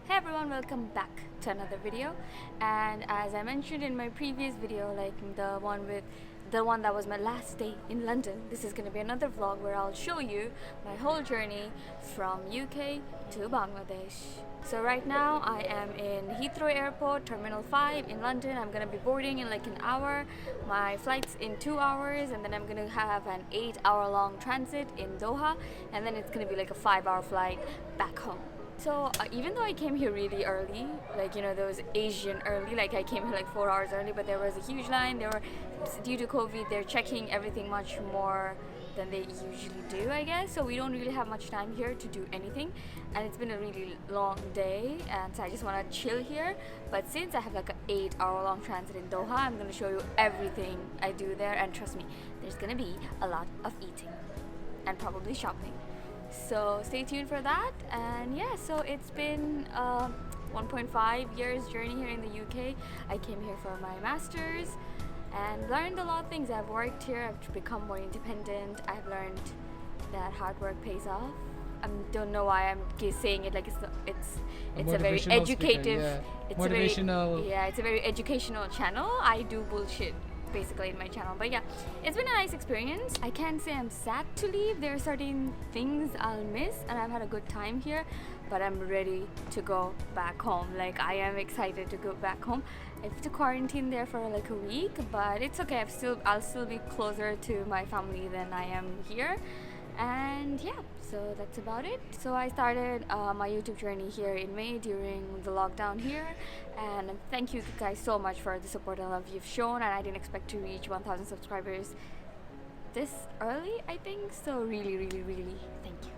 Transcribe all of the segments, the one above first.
Hey everyone, welcome back to another video. And as I mentioned in my previous video, like the one that was my last day in London, this is going to be another vlog where I'll show you my whole journey from UK to Bangladesh. So right now I am in Heathrow Airport, Terminal 5 in London. I'm going to be boarding in like an hour. My flight's in 2 hours, and then I'm going to have an 8-hour long transit in Doha, and then it's going to be like a 5-hour flight back home. So even though I came here really early, like those Asian early, like I came here like 4 hours early, but there was a huge line. Due to COVID, they're checking everything much more than they usually do, I guess. So we don't really have much time here to do anything, and it's been a really long day, and so I just want to chill here. But since I have like an 8-hour long transit in Doha, I'm going to show you everything I do there, and trust me, there's going to be a lot of eating and probably shopping. So stay tuned for that. And yeah, so it's been 1.5 years journey here in the UK. I came here for my master's and learned a lot of things. I've worked here, I've become more independent. I've learned that hard work pays off. I don't know why I'm saying it like it's a very educative, it's a very educational channel. I do bullshit basically in my channel, but yeah, it's been a nice experience. I can't say I'm sad to leave. There are certain things I'll miss, and I've had a good time here, but I'm ready to go back home. Like, I am excited to go back home. I have to quarantine there for like a week, but it's okay. I'll still be closer to my family than I am here. And yeah, so that's about it. So I started my YouTube journey here in May during the lockdown here, and thank you guys so much for the support and love you've shown. And I didn't expect to reach 1,000 subscribers this early, I think. So really thank you.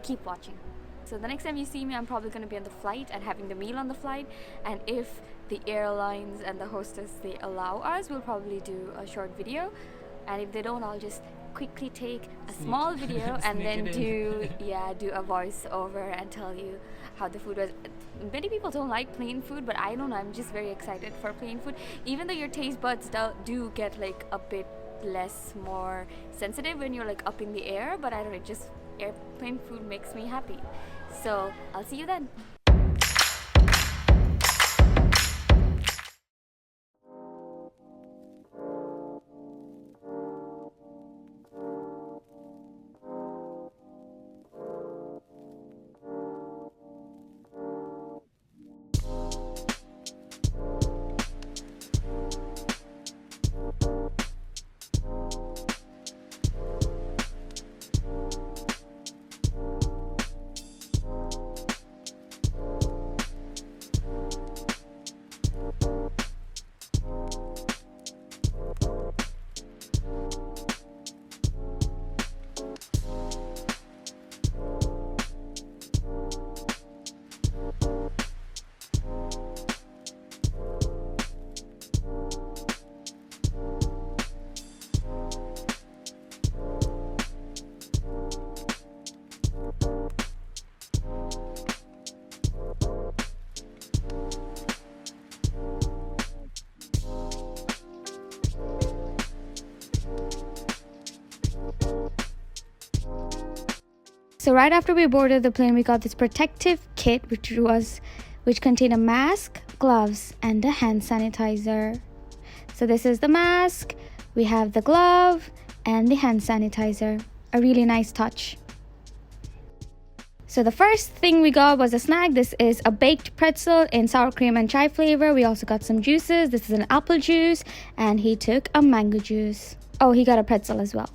Keep watching. So the next time you see me, I'm probably going to be on the flight and having the meal on the flight, and if the airlines and the hostess they allow us, we'll probably do a short video, and if they don't, I'll just quickly take a small video and then do a voice over and tell you how the food was. Many people don't like plain food, but I don't know, I'm just very excited for plain food, even though your taste buds do get like a bit less more sensitive when you're like up in the air, but I don't know, just airplane food makes me happy. So I'll see you then. So right after we boarded the plane, we got this protective kit, which contained a mask, gloves, and a hand sanitizer. So this is the mask, we have the glove, and the hand sanitizer. A really nice touch. So the first thing we got was a snack. This is a baked pretzel in sour cream and chai flavor. We also got some juices. This is an apple juice, and he took a mango juice. Oh, he got a pretzel as well.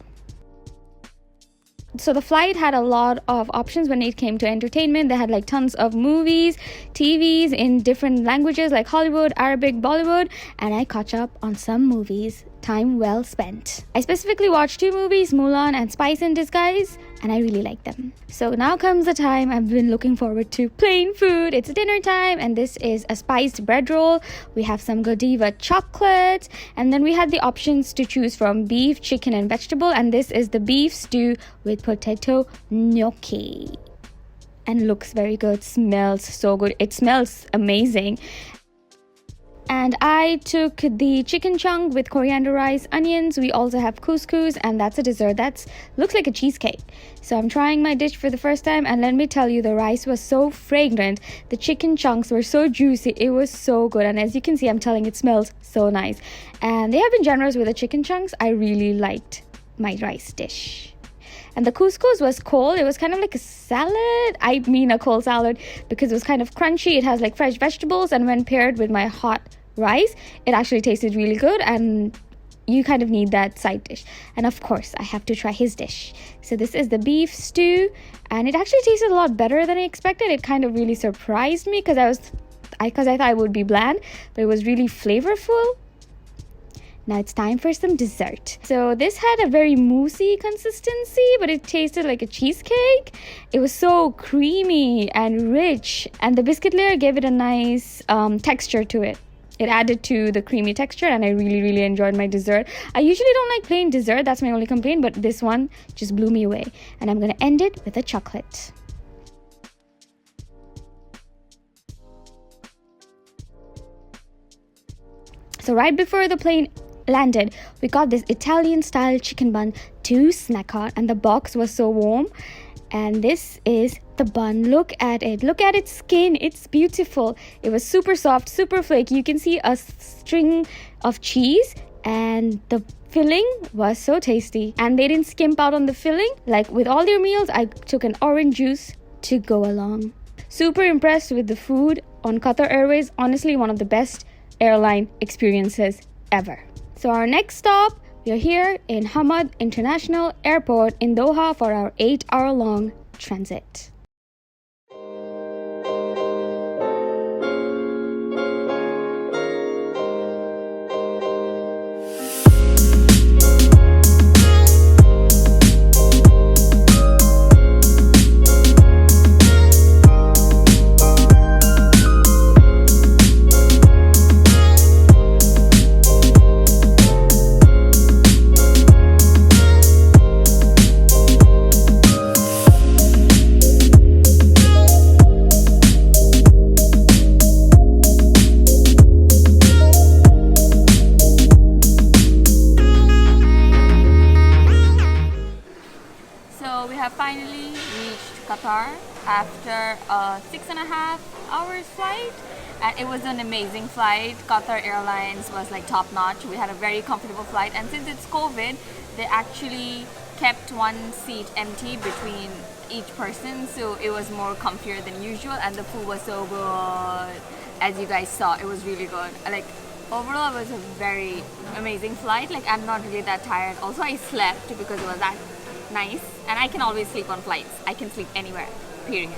So the flight had a lot of options when it came to entertainment. They had like tons of movies, TVs in different languages like Hollywood, Arabic, Bollywood, and I caught up on some movies. Time well spent. I specifically watched 2 movies, Mulan and Spice in Disguise, and I really like them. So now comes the time I've been looking forward to, plain food. It's dinner time, and this is a spiced bread roll. We have some Godiva chocolate, and then we had the options to choose from beef, chicken, and vegetable, and this is the beef stew with potato gnocchi. And looks very good, smells so good. It smells amazing. And I took the chicken chunk with coriander rice, onions. We also have couscous, and that's a dessert that looks like a cheesecake. So I'm trying my dish for the first time, and let me tell you, the rice was so fragrant. The chicken chunks were so juicy. It was so good, and as you can see, I'm telling, it smells so nice. And they have been generous with the chicken chunks. I really liked my rice dish. And the couscous was cold. It was kind of like a salad. I mean a cold salad because it was kind of crunchy. It has like fresh vegetables, and when paired with my hot rice, it actually tasted really good, and you kind of need that side dish. And of course, I have to try his dish. So this is the beef stew, and it actually tasted a lot better than I expected. It kind of really surprised me because I thought it would be bland, but it was really flavorful. Now it's time for some dessert. So this had a very moussey consistency, but it tasted like a cheesecake. It was so creamy and rich, and the biscuit layer gave it a nice texture to it. It added to the creamy texture, and I really enjoyed my dessert. I usually don't like plain dessert, that's my only complaint, but this one just blew me away. And I'm gonna end it with a chocolate. So right before the plane landed, we got this Italian style chicken bun to snack on, and the box was so warm. And this is the bun. Look at it. Look at its skin. It's beautiful. It was super soft, super flaky. You can see a string of cheese, and the filling was so tasty. And they didn't skimp out on the filling. Like with all their meals, I took an orange juice to go along. Super impressed with the food on Qatar Airways. Honestly, one of the best airline experiences ever. So our next stop, we are here in Hamad International Airport in Doha for our 8-hour-long transit. Finally reached Qatar after a 6.5 hours flight, and it was an amazing flight. Qatar Airlines was like top notch. We had a very comfortable flight, and since it's COVID, they actually kept one seat empty between each person, so it was more comfier than usual, and the food was so good. As you guys saw, it was really good. Like overall, it was a very amazing flight. Like I'm not really that tired. Also, I slept because it was that nice, and I can always sleep on flights. I can sleep anywhere, period.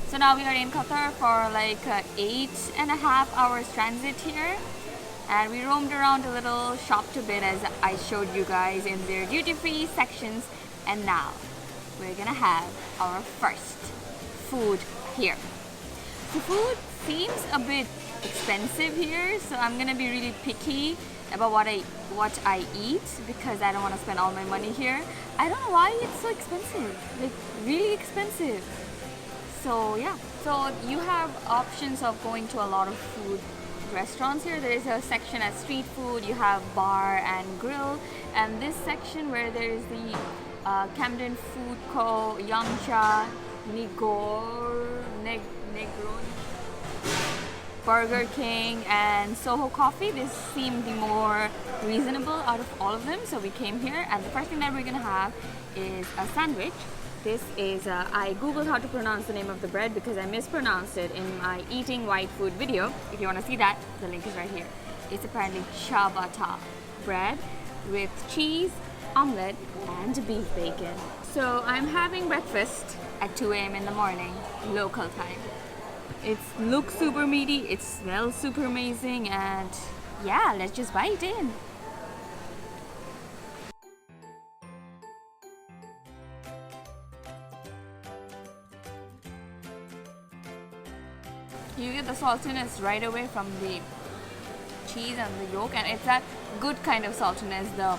So now we are in Qatar for like 8.5 hours transit here, and we roamed around a little, shopped a bit as I showed you guys in their duty-free sections, and now we're gonna have our first food here. The food seems a bit expensive here, so I'm gonna be really picky about what I eat because I don't want to spend all my money here. I don't know why it's so expensive, like really expensive. So yeah, so you have options of going to a lot of food restaurants here. There is a section at street food, you have bar and grill, and this section where there is the Camden Food Co, Yamcha, Negroni, Burger King, and Soho Coffee. This seemed the more reasonable out of all of them, so we came here, and the first thing that we're gonna have is a sandwich. This is I googled how to pronounce the name of the bread because I mispronounced it in my eating white food video. If you want to see that, the link is right here. It's apparently ciabatta bread with cheese, omelette, and beef bacon. So I'm having breakfast at 2 a.m. in the morning, local time. It looks super meaty, it smells super amazing, and yeah, let's just bite in. You get the saltiness right away from the cheese and the yolk, and it's that good kind of saltiness, the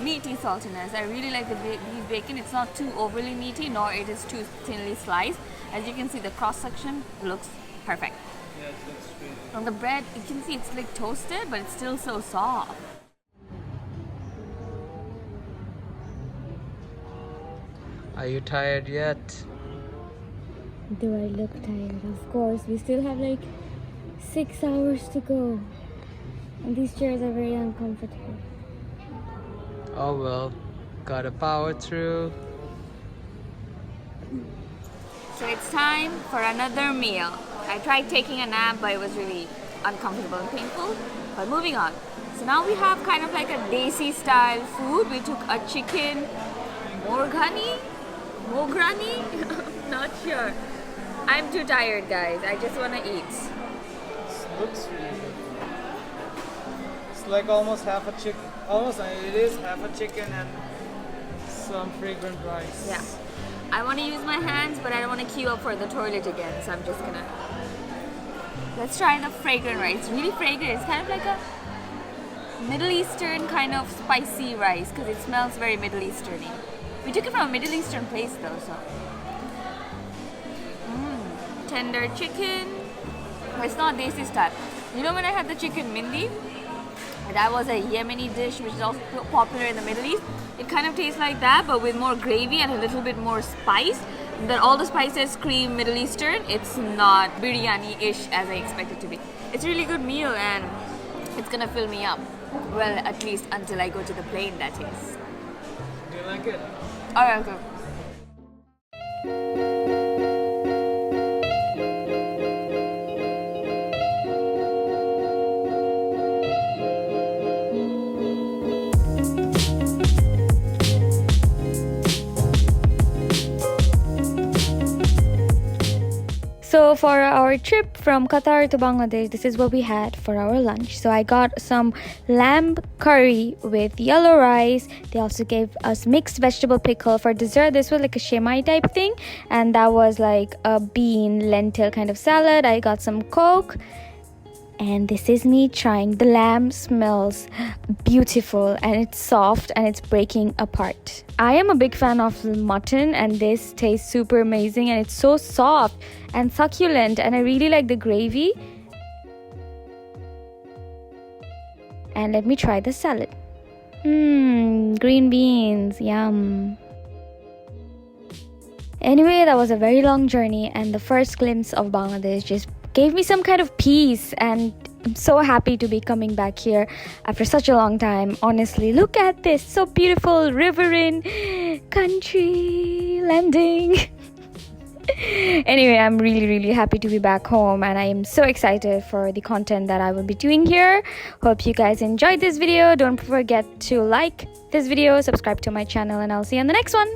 meaty saltiness. I really like the beef bacon. It's not too overly meaty, nor it is too thinly sliced. As you can see, the cross section looks perfect. Yeah, it looks great. On the bread, you can see it's like toasted, but it's still so soft. Are you tired yet? Do I look tired? Of course. We still have like 6 hours to go. And these chairs are very uncomfortable. Oh well, gotta power through. So it's time for another meal. I tried taking a nap, but it was really uncomfortable and painful. But moving on. So now we have kind of like a desi style food. We took a chicken Morghani? Not sure. I'm too tired, guys. I just want to eat. This looks really good. It's like almost half a chicken. It is half a chicken and some fragrant rice. Yeah. I want to use my hands, but I don't want to queue up for the toilet again. So I'm just gonna. Let's try the fragrant rice. Really fragrant. It's kind of like a Middle Eastern kind of spicy rice because it smells very Middle Eastern-y. We took it from a Middle Eastern place though, so. Tender chicken. It's not desi style. You know when I had the chicken mindi? That was a Yemeni dish which is also popular in the Middle East. It kind of tastes like that, but with more gravy and a little bit more spice. That all the spices scream Middle Eastern. It's not biryani-ish as I expect it to be. It's a really good meal and it's gonna fill me up. Well, at least until I go to the plane, that is. Do you like it? Alright, good. So for our trip from Qatar to Bangladesh, this is what we had for our lunch. So I got some lamb curry with yellow rice. They also gave us mixed vegetable pickle. For dessert, this was like a shemai type thing. And that was like a bean lentil kind of salad. I got some Coke. And this is me trying. The lamb smells beautiful and it's soft and it's breaking apart. I am a big fan of mutton and this tastes super amazing and it's so soft and succulent and I really like the gravy. And let me try the salad. Green beans, yum. Anyway, that was a very long journey and the first glimpse of Bangladesh just gave me some kind of peace and I'm so happy to be coming back here after such a long time. Honestly, look at this, so beautiful, riverine, country, landing. Anyway, I'm really happy to be back home and I am so excited for the content that I will be doing here. Hope you guys enjoyed this video. Don't forget to like this video, subscribe to my channel, and I'll see you on the next one.